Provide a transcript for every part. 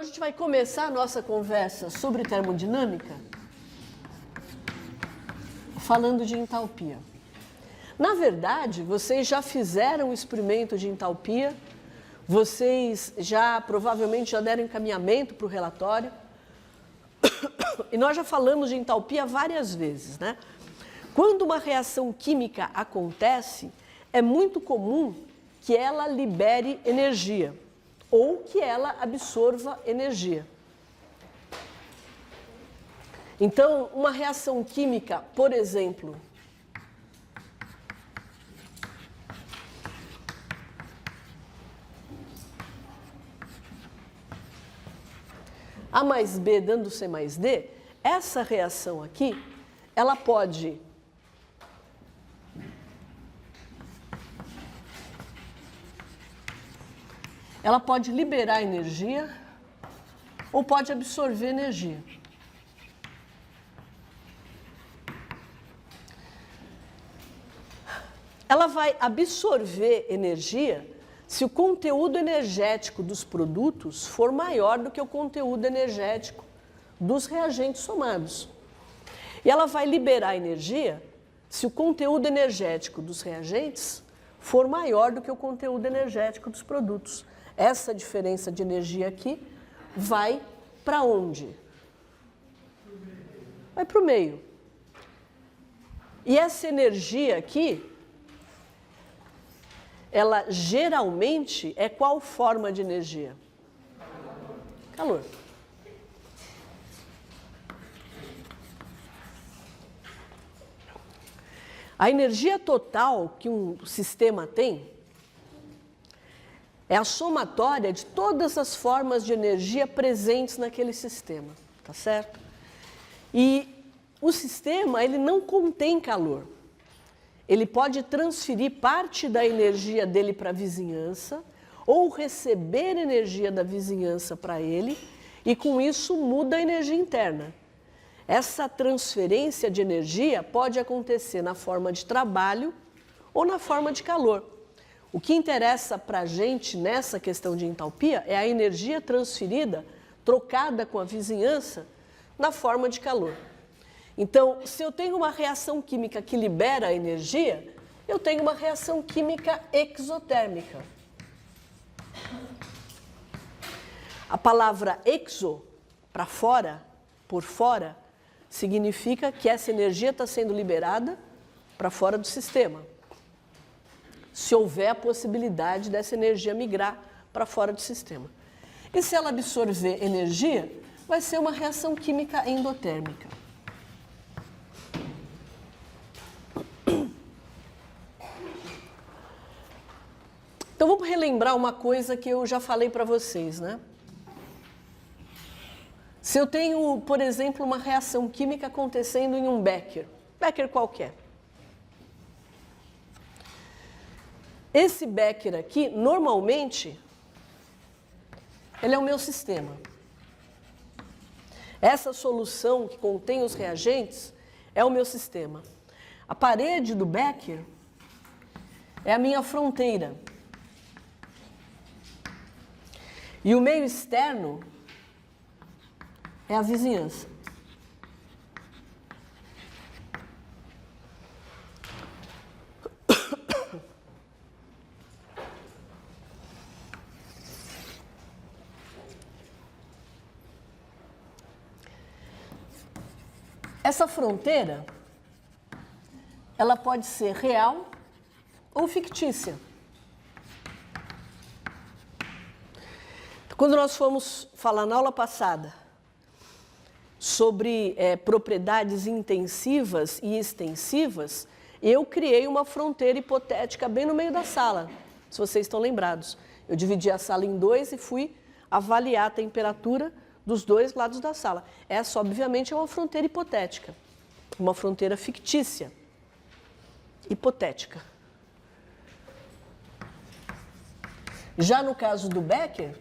Então, a gente vai começar a nossa conversa sobre termodinâmica falando de entalpia. Na verdade, vocês já fizeram o experimento de entalpia, vocês provavelmente já deram encaminhamento para o relatório, e nós já falamos de entalpia várias vezes, né? Quando uma reação química acontece, é muito comum que ela libere energia ou que ela absorva energia. Então, uma reação química, por exemplo, A mais B dando C mais D, essa reação aqui, ela pode liberar energia ou pode absorver energia. Ela vai absorver energia se o conteúdo energético dos produtos for maior do que o conteúdo energético dos reagentes somados. E ela vai liberar energia se o conteúdo energético dos reagentes for maior do que o conteúdo energético dos produtos. Essa diferença de energia aqui vai para onde? Vai para o meio. E essa energia aqui, ela geralmente é qual forma de energia? Calor. A energia total que um sistema tem é a somatória de todas as formas de energia presentes naquele sistema, tá certo? E o sistema, ele não contém calor. Ele pode transferir parte da energia dele para a vizinhança ou receber energia da vizinhança para ele e, com isso, muda a energia interna. Essa transferência de energia pode acontecer na forma de trabalho ou na forma de calor. O que interessa para a gente nessa questão de entalpia é a energia transferida, trocada com a vizinhança, na forma de calor. Então, se eu tenho uma reação química que libera energia, eu tenho uma reação química exotérmica. A palavra exo, para fora, por fora, significa que essa energia está sendo liberada para fora do sistema. Se houver a possibilidade dessa energia migrar para fora do sistema. E se ela absorver energia, vai ser uma reação química endotérmica. Então, vamos relembrar uma coisa que eu já falei para vocês, né? Se eu tenho, por exemplo, uma reação química acontecendo em um becker qualquer. Esse becker aqui, normalmente, ele é o meu sistema. Essa solução que contém os reagentes é o meu sistema. A parede do becker é a minha fronteira. E o meio externo é a vizinhança. Essa fronteira, ela pode ser real ou fictícia. Quando nós fomos falar na aula passada sobre propriedades intensivas e extensivas, eu criei uma fronteira hipotética bem no meio da sala, se vocês estão lembrados. Eu dividi a sala em dois e fui avaliar a temperatura dos dois lados da sala. Essa, obviamente, é uma fronteira hipotética, uma fronteira fictícia, hipotética. Já no caso do becker,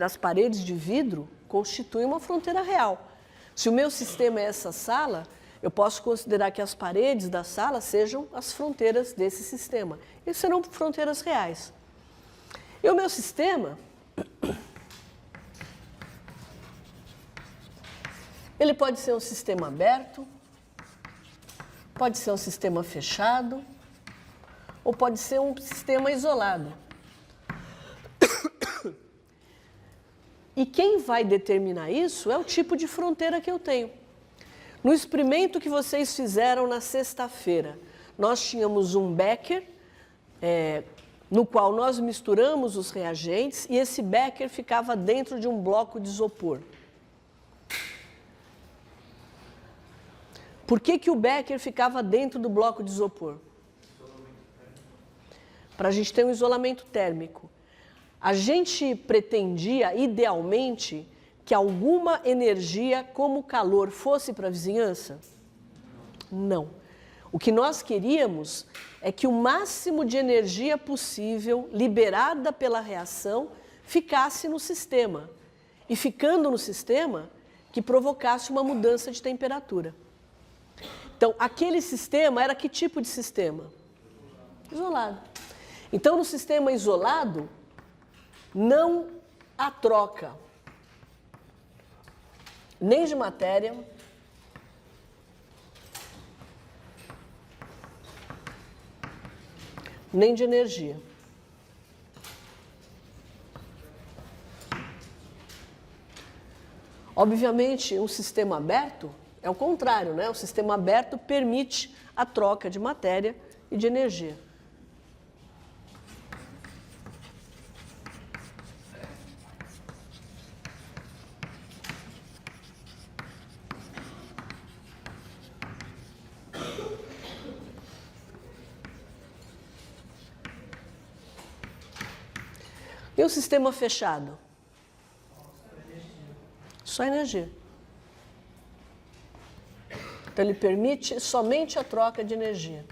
as paredes de vidro constituem uma fronteira real. Se o meu sistema é essa sala, eu posso considerar que as paredes da sala sejam as fronteiras desse sistema. E serão fronteiras reais. E o meu sistema, ele pode ser um sistema aberto, pode ser um sistema fechado, ou pode ser um sistema isolado. E quem vai determinar isso é o tipo de fronteira que eu tenho. No experimento que vocês fizeram na sexta-feira, nós tínhamos um becker, no qual nós misturamos os reagentes e esse becker ficava dentro de um bloco de isopor. Por que o becker ficava dentro do bloco de isopor? Para a gente ter um isolamento térmico. A gente pretendia, idealmente, que alguma energia, como calor, fosse para a vizinhança? Não. O que nós queríamos é que o máximo de energia possível, liberada pela reação, ficasse no sistema. E ficando no sistema, que provocasse uma mudança de temperatura. Então, aquele sistema era que tipo de sistema? Isolado. Então, no sistema isolado, não há troca nem de matéria, nem de energia. Obviamente, um sistema aberto é o contrário, né? O sistema aberto permite a troca de matéria e de energia. E o sistema fechado? Só energia. Então, ele permite somente a troca de energia.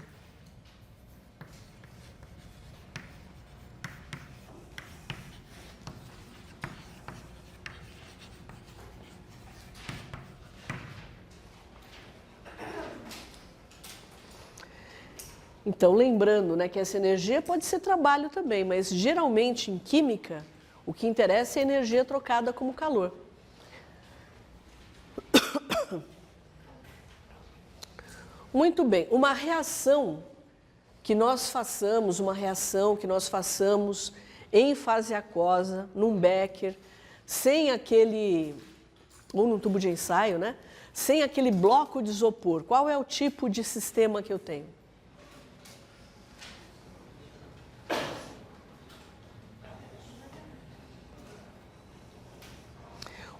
Então, lembrando, né, que essa energia pode ser trabalho também, mas geralmente em química, o que interessa é a energia trocada como calor. Muito bem, uma reação que nós façamos em fase aquosa, num becker, sem aquele, ou num tubo de ensaio, né, sem aquele bloco de isopor, qual é o tipo de sistema que eu tenho?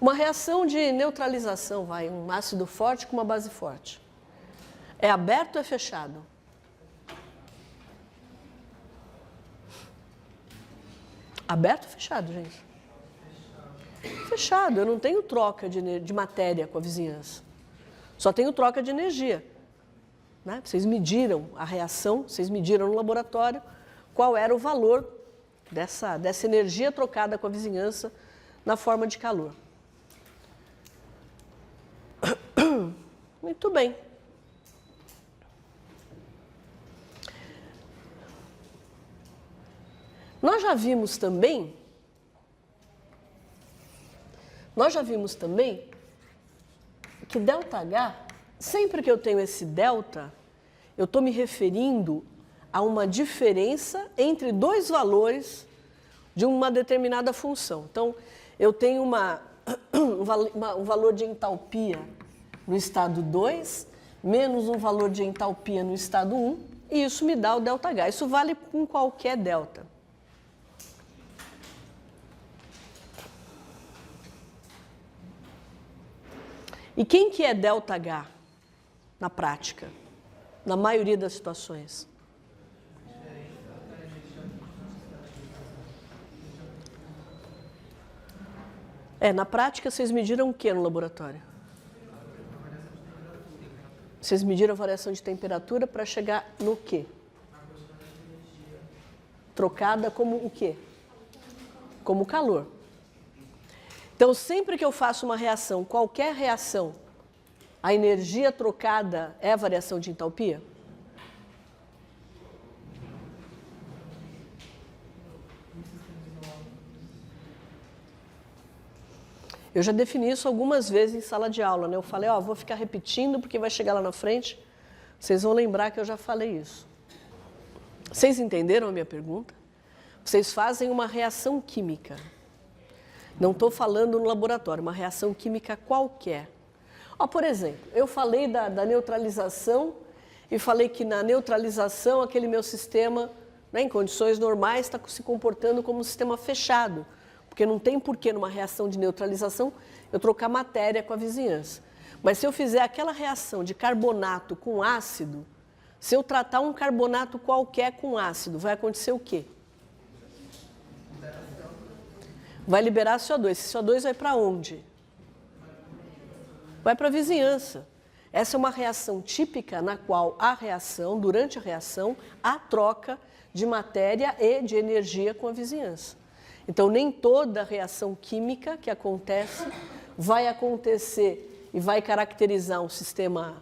Uma reação de neutralização, um ácido forte com uma base forte. É aberto ou é fechado? Aberto ou fechado, gente? Fechado. Eu não tenho troca de matéria com a vizinhança. Só tenho troca de energia. Né? Vocês mediram a reação, vocês mediram no laboratório qual era o valor dessa energia trocada com a vizinhança na forma de calor. Muito bem. Nós já vimos também que ΔH, sempre que eu tenho esse delta, eu estou me referindo a uma diferença entre dois valores de uma determinada função. Então, eu tenho um valor de entalpia no estado 2, menos um valor de entalpia no estado 1, e isso me dá o ΔH. Isso vale com qualquer delta. E quem que é ΔH na prática, na maioria das situações? Na prática, vocês mediram o que no laboratório? Vocês mediram a variação de temperatura para chegar no quê? Trocada como o quê? Como calor. Então, sempre que eu faço uma reação, qualquer reação, a energia trocada é a variação de entalpia? Eu já defini isso algumas vezes em sala de aula, né? Eu falei, ó, vou ficar repetindo porque vai chegar lá na frente, vocês vão lembrar que eu já falei isso. Vocês entenderam a minha pergunta? Vocês fazem uma reação química. Não estou falando no laboratório, uma reação química qualquer. Ó, por exemplo, eu falei da neutralização e falei que na neutralização aquele meu sistema, né, em condições normais, está se comportando como um sistema fechado. Porque não tem porquê, numa reação de neutralização, eu trocar matéria com a vizinhança. Mas se eu fizer aquela reação de carbonato com ácido, se eu tratar um carbonato qualquer com ácido, vai acontecer o quê? Vai liberar CO2. Esse CO2 vai para onde? Vai para a vizinhança. Essa é uma reação típica na qual durante a reação, há troca de matéria e de energia com a vizinhança. Então, nem toda reação química que acontece vai acontecer e vai caracterizar um sistema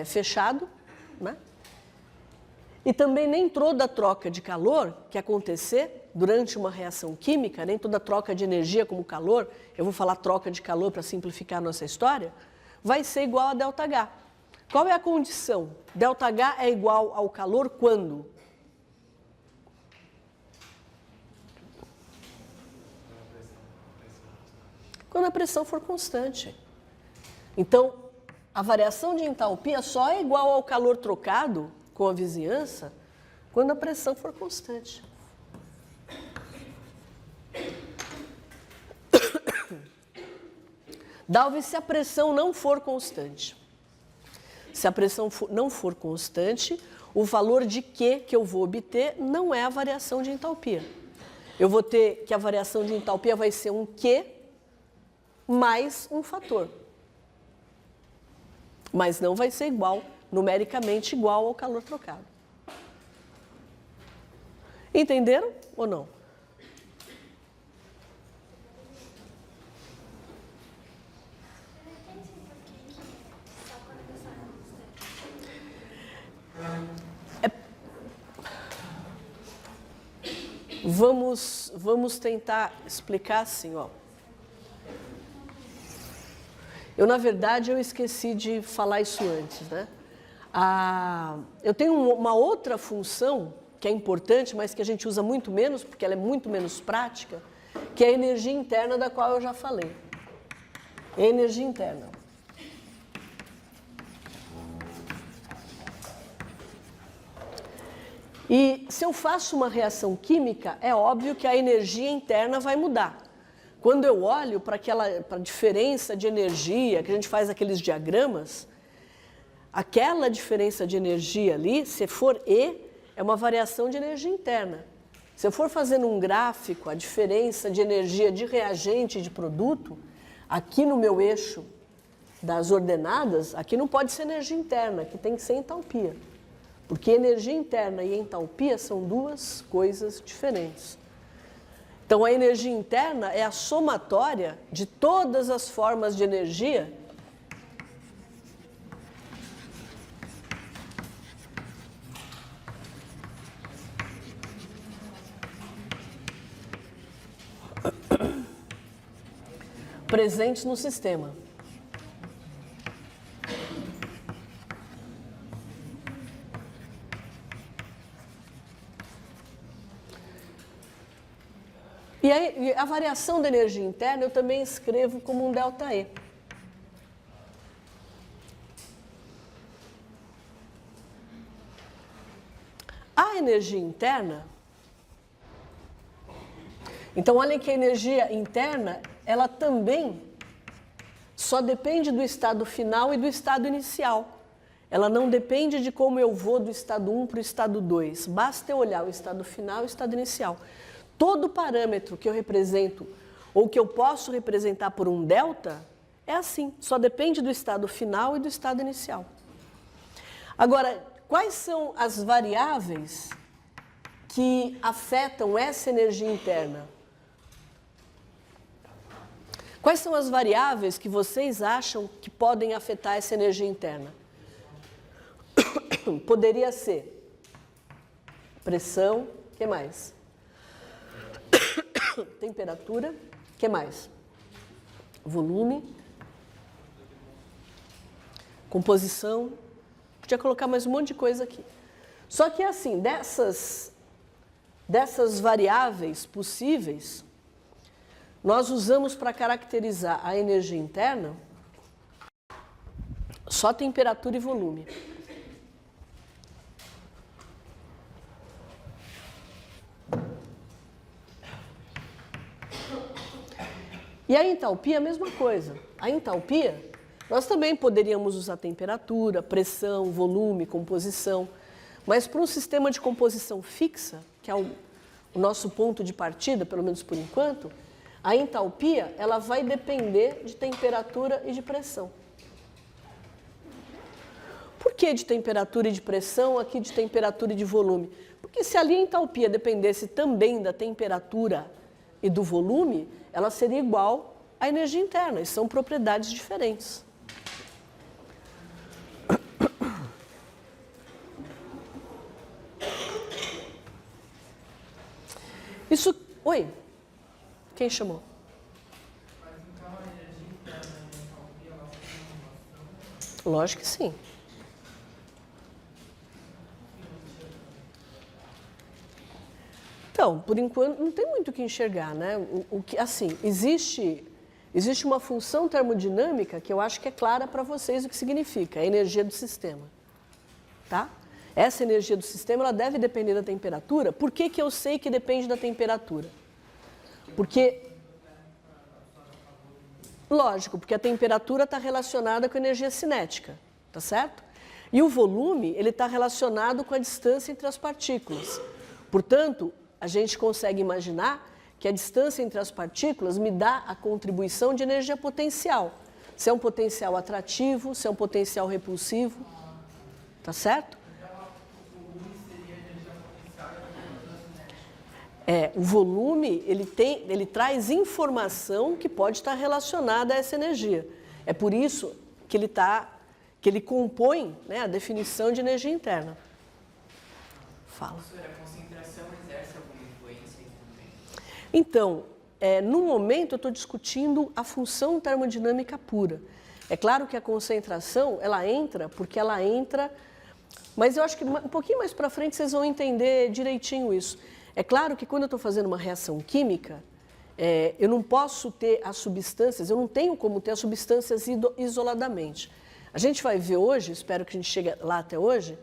fechado, né? E também nem toda troca de calor que acontecer durante uma reação química, nem toda troca de energia como calor, eu vou falar troca de calor para simplificar a nossa história, vai ser igual a ΔH. Qual é a condição? ΔH é igual ao calor quando? Quando a pressão for constante. Então, a variação de entalpia só é igual ao calor trocado com a vizinhança quando a pressão for constante. Dalve se a pressão não for constante. Se a pressão não for constante, o valor de Q que eu vou obter não é a variação de entalpia. Eu vou ter que a variação de entalpia vai ser um Q mais um fator. Mas não vai ser igual, numericamente igual ao calor trocado. Entenderam ou não? Vamos tentar explicar assim, ó. Na verdade, eu esqueci de falar isso antes, né? Eu tenho uma outra função que é importante, mas que a gente usa muito menos, porque ela é muito menos prática, que é a energia interna, da qual eu já falei. É a energia interna. E se eu faço uma reação química, é óbvio que a energia interna vai mudar. Quando eu olho para a diferença de energia, que a gente faz aqueles diagramas, aquela diferença de energia ali, se for E, é uma variação de energia interna. Se eu for fazendo um gráfico, a diferença de energia de reagente e de produto, aqui no meu eixo das ordenadas, aqui não pode ser energia interna, aqui tem que ser entalpia. Porque energia interna e entalpia são duas coisas diferentes. Então, a energia interna é a somatória de todas as formas de energia presentes no sistema. E aí, a variação da energia interna eu também escrevo como um ΔE. A energia interna... Então, olhem que a energia interna, ela também só depende do estado final e do estado inicial. Ela não depende de como eu vou do estado 1 para o estado 2. Basta eu olhar o estado final e o estado inicial. Todo parâmetro que eu represento, ou que eu posso representar por um delta, é assim, só depende do estado final e do estado inicial. Agora, quais são as variáveis que afetam essa energia interna? Quais são as variáveis que vocês acham que podem afetar essa energia interna? Poderia ser pressão, o que mais? Temperatura, o que mais? volume, composição, podia colocar mais um monte de coisa aqui. Só que assim, dessas variáveis possíveis, nós usamos para caracterizar a energia interna só temperatura e volume. E a entalpia, a mesma coisa. A entalpia, nós também poderíamos usar temperatura, pressão, volume, composição, mas para um sistema de composição fixa, que é o nosso ponto de partida, pelo menos por enquanto, a entalpia ela vai depender de temperatura e de pressão. Por que de temperatura e de pressão, aqui de temperatura e de volume? Porque se ali a entalpia dependesse também da temperatura e do volume, ela seria igual à energia interna, e são propriedades diferentes. Isso... Oi? Quem chamou? Mas então a energia interna e a entalpia, elas têm uma relação? Lógico que sim. Então, por enquanto, não tem muito o que enxergar, né? Assim, existe uma função termodinâmica que eu acho que é clara para vocês o que significa, a energia do sistema. Tá? Essa energia do sistema ela deve depender da temperatura. Por que que eu sei que depende da temperatura? Porque, lógico, porque a temperatura está relacionada com a energia cinética, tá certo? E o volume, ele está relacionado com a distância entre as partículas. Portanto, a gente consegue imaginar que a distância entre as partículas me dá a contribuição de energia potencial. Se é um potencial atrativo, se é um potencial repulsivo, tá certo? O volume, ele traz informação que pode estar relacionada a essa energia. É por isso que ele compõe, né, a definição de energia interna. Fala. Professora, a concentração exerce alguma influência também? Então, no momento eu estou discutindo a função termodinâmica pura. É claro que a concentração, ela entra porque ela entra, mas eu acho que um pouquinho mais para frente vocês vão entender direitinho isso. É claro que quando eu estou fazendo uma reação química, eu não posso ter as substâncias, eu não tenho como ter as substâncias isoladamente. A gente vai ver hoje, espero que a gente chegue lá até hoje,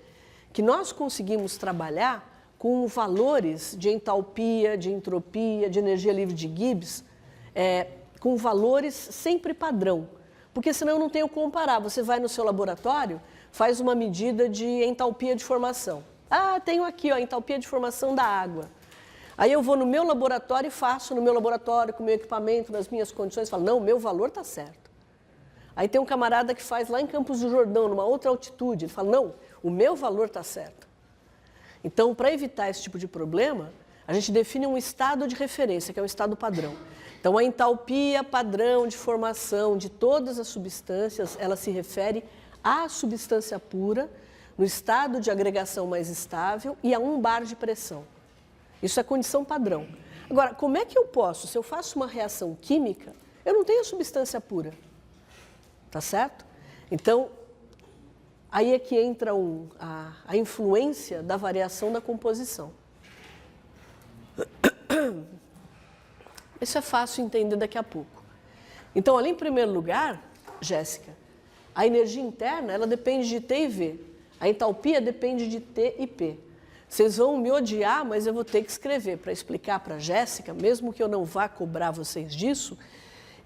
que nós conseguimos trabalhar com valores de entalpia, de entropia, de energia livre de Gibbs, com valores sempre padrão. Porque senão eu não tenho como comparar. Você vai no seu laboratório, faz uma medida de entalpia de formação. Ah, tenho aqui ó, a entalpia de formação da água. Aí eu vou no meu laboratório e faço no meu laboratório, com o meu equipamento, nas minhas condições, falo, não, o meu valor está certo. Aí tem um camarada que faz lá em Campos do Jordão, numa outra altitude, ele fala, não, o meu valor está certo. Então, para evitar esse tipo de problema, a gente define um estado de referência, que é um estado padrão. Então, a entalpia padrão de formação de todas as substâncias, ela se refere à substância pura, no estado de agregação mais estável e a 1 bar de pressão. Isso é condição padrão. Agora, como é que eu posso, se eu faço uma reação química, eu não tenho a substância pura, tá certo? Então, aí é que entra a influência da variação da composição. Isso é fácil entender daqui a pouco. Então, ali em primeiro lugar, Jéssica, a energia interna, ela depende de T e V. A entalpia depende de T e P. Vocês vão me odiar, mas eu vou ter que escrever para explicar para a Jéssica, mesmo que eu não vá cobrar vocês disso,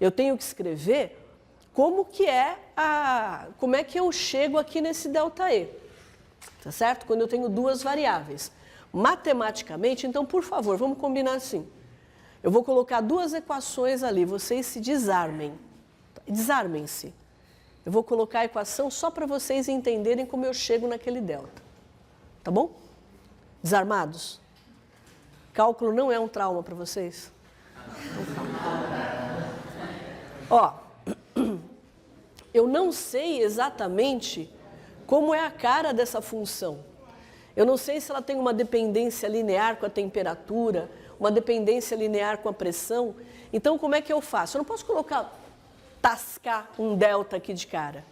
eu tenho que escrever como é que eu chego aqui nesse ΔE, tá certo? Quando eu tenho duas variáveis. Matematicamente, então, por favor, vamos combinar assim. Eu vou colocar duas equações ali, vocês se desarmem. Desarmem-se. Eu vou colocar a equação só para vocês entenderem como eu chego naquele delta. Tá bom? Desarmados? Cálculo não é um trauma para vocês? Ó, eu não sei exatamente como é a cara dessa função. Eu não sei se ela tem uma dependência linear com a temperatura, uma dependência linear com a pressão. Então, como é que eu faço? Eu não posso colocar tascar um delta aqui de cara.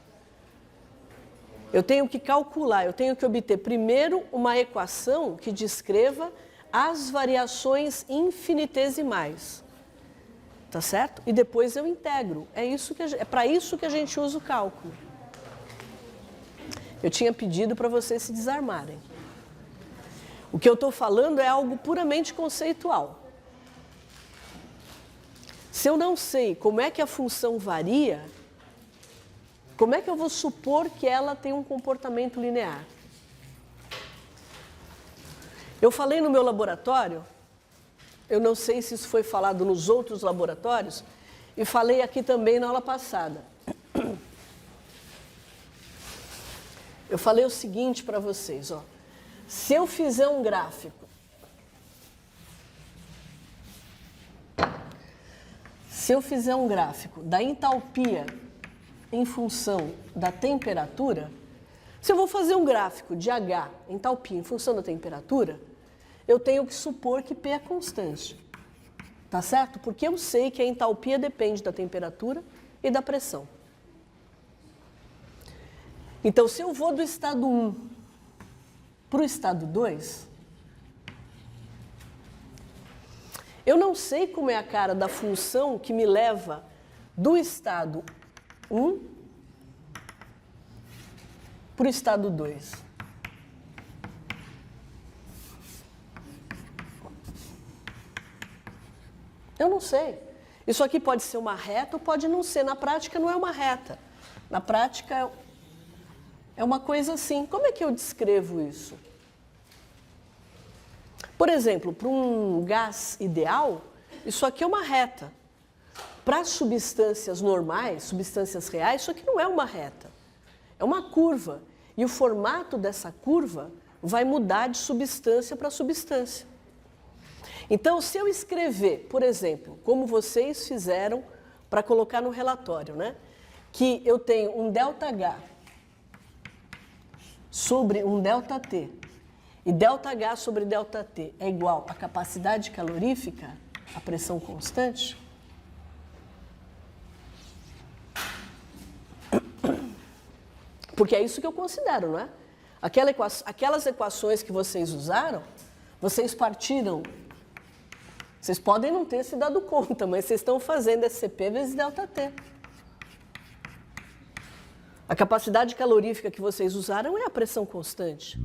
Eu tenho que calcular, eu tenho que obter primeiro uma equação que descreva as variações infinitesimais. Tá certo? E depois eu integro. É para isso que a gente usa o cálculo. Eu tinha pedido para vocês se desarmarem. O que eu estou falando é algo puramente conceitual. Se eu não sei como é que a função varia, como é que eu vou supor que ela tem um comportamento linear? Eu falei no meu laboratório, eu não sei se isso foi falado nos outros laboratórios, e falei aqui também na aula passada. Eu falei o seguinte para vocês, ó. Se eu fizer um gráfico, da entalpia em função da temperatura, se eu vou fazer um gráfico de H, entalpia, em função da temperatura, eu tenho que supor que P é constante. Tá certo? Porque eu sei que a entalpia depende da temperatura e da pressão. Então, se eu vou do estado 1 para o estado 2, eu não sei como é a cara da função que me leva do estado 1 para o estado 2. Eu não sei. Isso aqui pode ser uma reta ou pode não ser. Na prática não é uma reta. Na prática é uma coisa assim. Como é que eu descrevo isso? Por exemplo, para um gás ideal, isso aqui é uma reta. Para substâncias normais, substâncias reais, isso aqui não é uma reta. É uma curva. E o formato dessa curva vai mudar de substância para substância. Então, se eu escrever, por exemplo, como vocês fizeram para colocar no relatório, né? Que eu tenho um ΔH sobre um ΔT, e ΔH sobre ΔT é igual à capacidade calorífica, a pressão constante, porque é isso que eu considero, não é? Aquelas equações que vocês usaram, vocês partiram. Vocês podem não ter se dado conta, mas vocês estão fazendo SCP vezes ΔT. A capacidade calorífica que vocês usaram é a pressão constante.